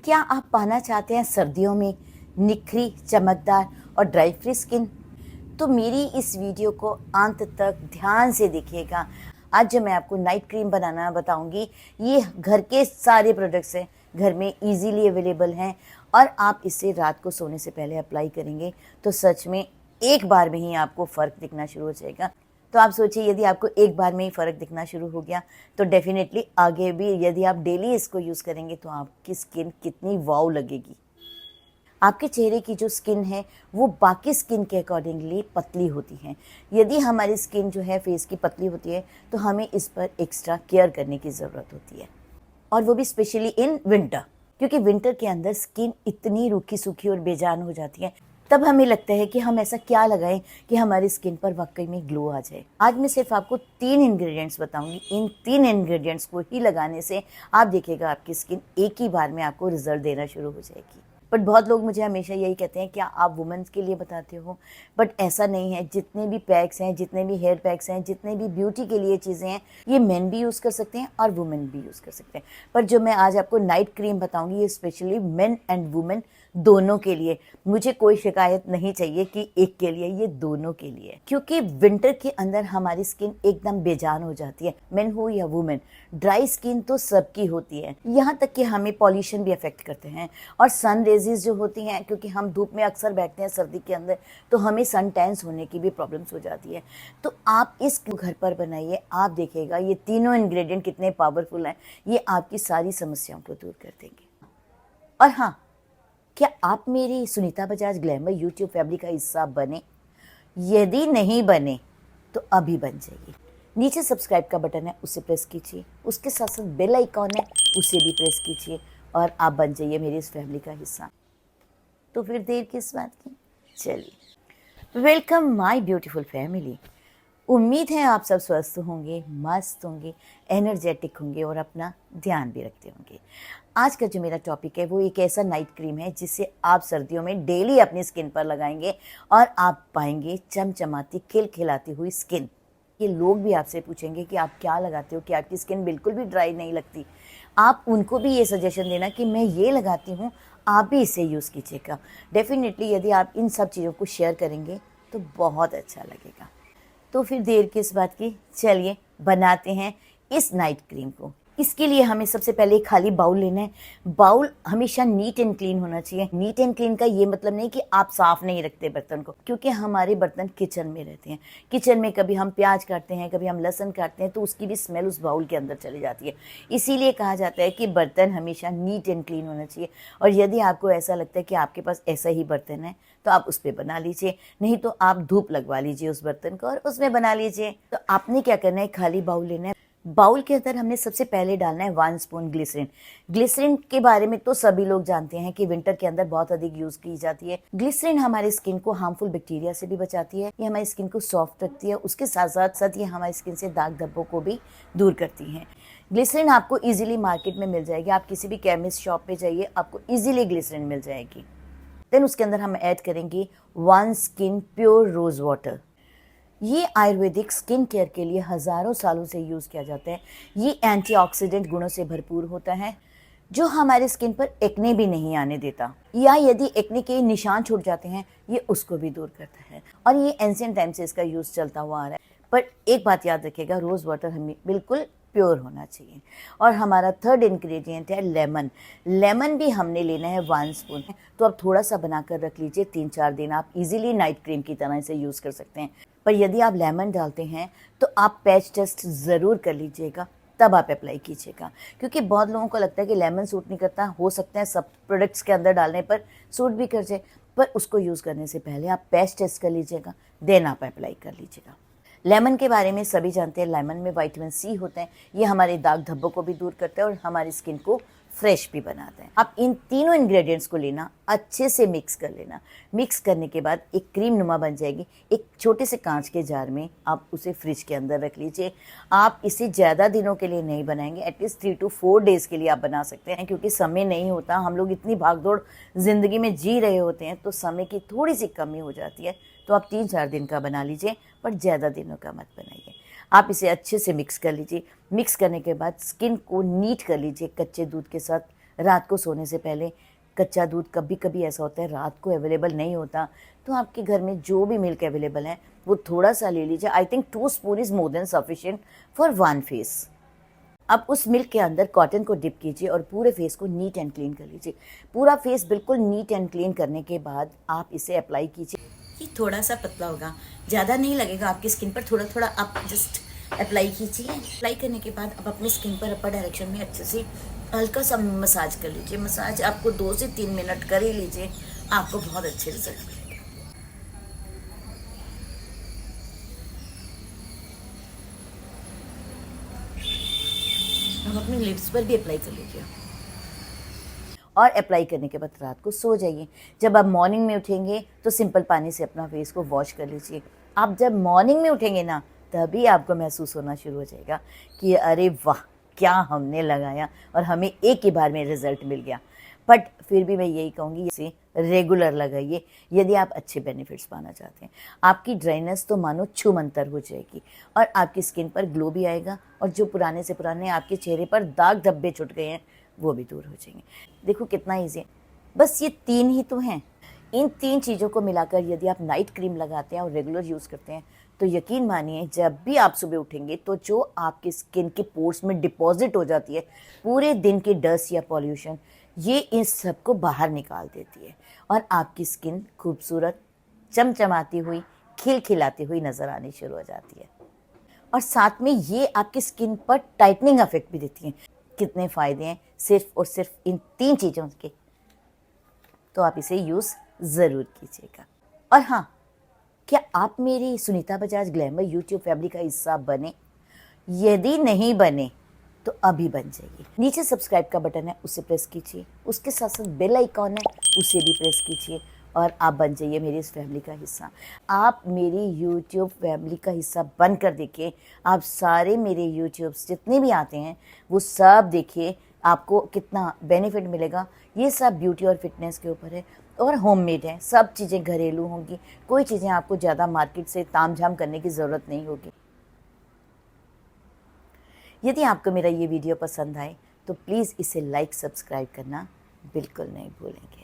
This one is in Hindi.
क्या आप पाना चाहते हैं सर्दियों में निखरी, चमकदार और ड्राई फ्री स्किन? तो मेरी इस वीडियो को अंत तक ध्यान से देखिएगा। आज जो मैं आपको नाइट क्रीम बनाना बताऊंगी, ये घर के सारे प्रोडक्ट्स हैं, घर में इजीली अवेलेबल हैं और आप इसे रात को सोने से पहले अप्लाई करेंगे तो सच में एक बार में ही आपको फ़र्क दिखना शुरू हो जाएगा। तो आप सोचिए, यदि आपको एक बार में ही फ़र्क दिखना शुरू हो गया तो डेफिनेटली आगे भी यदि आप डेली इसको यूज़ करेंगे तो आपकी स्किन कितनी वाव लगेगी। आपके चेहरे की जो स्किन है वो बाकी स्किन के अकॉर्डिंगली पतली होती है। यदि हमारी स्किन जो है फेस की पतली होती है तो हमें इस पर एक्स्ट्रा केयर करने की ज़रूरत होती है, और वो भी स्पेशली इन विंटर, क्योंकि विंटर के अंदर स्किन इतनी रूखी सूखी और बेजान हो जाती है। तब हमें लगता है कि हम ऐसा क्या लगाएं कि हमारी स्किन पर वाकई में ग्लो आ जाए। आज मैं सिर्फ आपको 3 इंग्रेडिएंट्स बताऊंगी। इन 3 इंग्रेडिएंट्स को ही लगाने से आप देखिएगा आपकी स्किन एक ही बार में आपको रिजल्ट देना शुरू हो जाएगी। बट बहुत लोग मुझे हमेशा यही कहते हैं, क्या आप वुमेन्स के लिए बताते हो? बट ऐसा नहीं है। जितने भी पैक्स हैं, जितने भी हेयर पैक्स हैं, जितने भी ब्यूटी के लिए चीज़ें हैं, ये मेन भी यूज़ कर सकते हैं और वुमेन भी यूज़ कर सकते हैं। पर जो मैं आज आपको नाइट क्रीम बताऊंगी, ये स्पेशली मेन एंड वुमेन दोनों के लिए। मुझे कोई शिकायत नहीं चाहिए कि एक के लिए, ये दोनों के लिए। क्योंकि विंटर के अंदर हमारी स्किन एकदम बेजान हो जाती है, मेन हो या वुमेन। ड्राई स्किन तो सबकी होती है, यहाँ तक कि हमें पॉल्यूशन भी अफेक्ट करते हैं और सन रेजेस जो होती हैं, क्योंकि हम धूप में अक्सर बैठते हैं सर्दी के अंदर, तो हमें सन टैंस होने की भी प्रॉब्लम्स हो जाती है। तो आप इसको घर पर बनाइए, आप देखिएगा ये तीनों इंग्रेडिएंट कितने पावरफुल हैं। ये आपकी सारी समस्याओं को दूर कर देंगे। और हाँ, क्या आप मेरी Sunita Bajaj glamour YouTube family का हिस्सा बने? यदि नहीं बने तो अभी बन जाइए। नीचे सब्सक्राइब का बटन है, उसे प्रेस कीजिए। उसके साथ साथ बेल आइकॉन है, उसे भी प्रेस कीजिए और आप बन जाइए मेरी इस फैमिली का हिस्सा। तो फिर देर किस बात की, चलिए। Welcome my beautiful family. उम्मीद है आप सब स्वस्थ होंगे, मस्त होंगे, एनर्जेटिक होंगे और अपना ध्यान भी रखते होंगे। आज का जो मेरा टॉपिक है वो एक ऐसा नाइट क्रीम है जिसे आप सर्दियों में डेली अपनी स्किन पर लगाएंगे और आप पाएंगे चमचमाती खिलखिलाती हुई स्किन। ये लोग भी आपसे पूछेंगे कि आप क्या लगाते हो, कि आपकी स्किन बिल्कुल भी ड्राई नहीं लगती। आप उनको भी ये सजेशन देना कि मैं ये लगाती हूँ, आप भी इसे यूज़ कीजिएगा। डेफिनेटली यदि आप इन सब चीज़ों को शेयर करेंगे तो बहुत अच्छा लगेगा। तो फिर देर किस बात की, चलिए बनाते हैं इस नाइट क्रीम को। इसके लिए हमें सबसे पहले खाली बाउल लेना है। बाउल हमेशा नीट एंड क्लीन होना चाहिए। नीट एंड क्लीन का ये मतलब नहीं कि आप साफ नहीं रखते बर्तन को, क्योंकि हमारे बर्तन किचन में रहते हैं। किचन में कभी हम प्याज काटते हैं, कभी हम लहसुन काटते हैं, तो उसकी भी स्मेल उस बाउल के अंदर चली जाती है। इसीलिए कहा जाता है कि बर्तन हमेशा नीट एंड क्लीन होना चाहिए। और यदि आपको ऐसा लगता है कि आपके पास ऐसा ही बर्तन है तो आप उस पर बना लीजिए, नहीं तो आप धूप लगवा लीजिए उस बर्तन को और उसमें बना लीजिए। तो आपने क्या करना है, खाली बाउल लेना है। बाउल के अंदर हमने सबसे पहले डालना है 1 स्पून ग्लिसरीन। ग्लिसरीन के बारे में तो सभी लोग जानते हैं कि विंटर के अंदर बहुत अधिक यूज की जाती है। ग्लिसरीन हमारी स्किन को हार्मफुल बैक्टीरिया से भी बचाती है, ये हमारी स्किन को सॉफ्ट रखती है, उसके साथ साथ ये हमारी स्किन से दाग धब्बों को भी दूर करती है। ग्लिसरीन आपको इजीली मार्केट में मिल जाएगी, आप किसी भी केमिस्ट शॉप पे जाइए, आपको इजीली ग्लिसरीन मिल जाएगी। देन उसके अंदर हम ऐड करेंगे 1 स्किन प्योर रोज वाटर। ये आयुर्वेदिक स्किन केयर के लिए हज़ारों सालों से यूज़ किया जाता है। ये एंटीऑक्सीडेंट गुणों से भरपूर होता है जो हमारे स्किन पर एक्ने भी नहीं आने देता, या यदि एक्ने के निशान छूट जाते हैं ये उसको भी दूर करता है। और ये एंशिएंट टाइम से इसका यूज़ चलता हुआ आ रहा है। पर एक बात याद रखिएगा, रोज़ वाटर हमें बिल्कुल प्योर होना चाहिए। और हमारा थर्ड इंग्रेडिएंट है लेमन। लेमन भी हमने लेना है 1 स्पून। तो आप थोड़ा सा बनाकर रख लीजिए, 3-4 दिन आप इजीली नाइट क्रीम की तरह इसे यूज़ कर सकते हैं। पर यदि आप लेमन डालते हैं तो आप पैच टेस्ट ज़रूर कर लीजिएगा, तब आप अप्लाई कीजिएगा। क्योंकि बहुत लोगों को लगता है कि लेमन सूट नहीं करता, हो सकता है सब प्रोडक्ट्स के अंदर डालने पर सूट भी कर जाए, पर उसको यूज़ करने से पहले आप पैच टेस्ट कर लीजिएगा, देन आप अप्लाई कर लीजिएगा। लेमन के बारे में सभी जानते हैं, लेमन में विटामिन सी होते हैं, ये हमारे दाग धब्बों को भी दूर करते हैं और हमारी स्किन को फ्रेश भी बनाते हैं। आप इन तीनों इंग्रेडिएंट्स को लेना, अच्छे से मिक्स कर लेना। मिक्स करने के बाद एक क्रीम नुमा बन जाएगी। एक छोटे से कांच के जार में आप उसे फ्रिज के अंदर रख लीजिए। आप इसे ज़्यादा दिनों के लिए नहीं बनाएंगे, एटलीस्ट 3 to 4 डेज़ के लिए आप बना सकते हैं, क्योंकि समय नहीं होता। हम लोग इतनी भागदौड़ ज़िंदगी में जी रहे होते हैं तो समय की थोड़ी सी कमी हो जाती है। तो आप 3-4 दिन का बना लीजिए, पर ज़्यादा दिनों का मत बनाइए। आप इसे अच्छे से मिक्स कर लीजिए। मिक्स करने के बाद स्किन को नीट कर लीजिए कच्चे दूध के साथ, रात को सोने से पहले कच्चा दूध कभी कभी ऐसा होता है रात को अवेलेबल नहीं होता, तो आपके घर में जो भी मिल्क अवेलेबल है वो थोड़ा सा ले लीजिए। I think 2 spoon is more than sufficient for 1 face. अब उस मिल्क के अंदर कॉटन को डिप कीजिए और पूरे फेस को नीट एंड क्लीन कर लीजिए। पूरा फेस बिल्कुल नीट एंड क्लीन करने के बाद आप इसे अप्लाई कीजिए। ये थोड़ा सा पतला होगा, ज़्यादा नहीं लगेगा आपकी स्किन पर, थोड़ा थोड़ा आप जस्ट अप्लाई कीजिए। अप्लाई करने के बाद आप अपनी स्किन पर अपर डायरेक्शन में अच्छे से हल्का सा मसाज कर लीजिए। मसाज आपको 2 से 3 मिनट कर ही लीजिए, आपको बहुत अच्छे रिजल्ट मिलेंगे। आप अपने लिप्स पर भी अप्लाई कर लीजिए और अप्लाई करने के बाद रात को सो जाइए। जब आप मॉर्निंग में उठेंगे तो सिंपल पानी से अपना फेस को वॉश कर लीजिए। आप जब मॉर्निंग में उठेंगे ना, तभी आपको महसूस होना शुरू हो जाएगा कि अरे वाह, क्या हमने लगाया और हमें एक ही बार में रिजल्ट मिल गया। बट फिर भी मैं यही कहूँगी, इसे रेगुलर लगाइए यदि आप अच्छे बेनिफिट्स पाना चाहते हैं। आपकी ड्राइनेस तो मानो छूमंतर हो जाएगी और आपकी स्किन पर ग्लो भी आएगा, और जो पुराने से पुराने आपके चेहरे पर दाग धब्बे छुट गए हैं वो भी दूर हो जाएंगे। देखो कितना ईजी है, बस ये 3 ही तो हैं। इन 3 चीज़ों को मिलाकर यदि आप नाइट क्रीम लगाते हैं और रेगुलर यूज़ करते हैं तो यकीन मानिए जब भी आप सुबह उठेंगे तो जो आपकी स्किन के पोर्स में डिपॉजिट हो जाती है पूरे दिन की डस्ट या पॉल्यूशन, ये इन सब को बाहर निकाल देती है और आपकी स्किन खूबसूरत, चमचमाती हुई, खिलखिलाती हुई नज़र आनी शुरू हो जाती है। और साथ में ये आपकी स्किन पर टाइटनिंग इफेक्ट भी देती हैं। कितने फ़ायदे हैं सिर्फ और सिर्फ इन 3 चीज़ों के, तो आप इसे यूज़ ज़रूर कीजिएगा। और हाँ, क्या आप मेरी Sunita Bajaj glamour YouTube family का हिस्सा बने? यदि नहीं बने तो अभी बन जाइए। नीचे सब्सक्राइब का बटन है, उसे प्रेस कीजिए। उसके साथ साथ बेल आइकॉन है, उसे भी प्रेस कीजिए और आप बन जाइए मेरी इस फैमिली का हिस्सा। आप मेरी यूट्यूब फैमिली का हिस्सा बनकर देखिए। आप सारे मेरे यूट्यूब्स जितने भी आते हैं वो सब देखिए, आपको कितना बेनिफिट मिलेगा। ये सब ब्यूटी और फिटनेस के ऊपर है और होममेड है। सब चीज़ें घरेलू होंगी, कोई चीज़ें आपको ज़्यादा मार्केट से तामझाम करने की ज़रूरत नहीं होगी। यदि आपको मेरा ये वीडियो पसंद आए तो प्लीज़ इसे लाइक, सब्सक्राइब करना बिल्कुल नहीं भूलेंगे।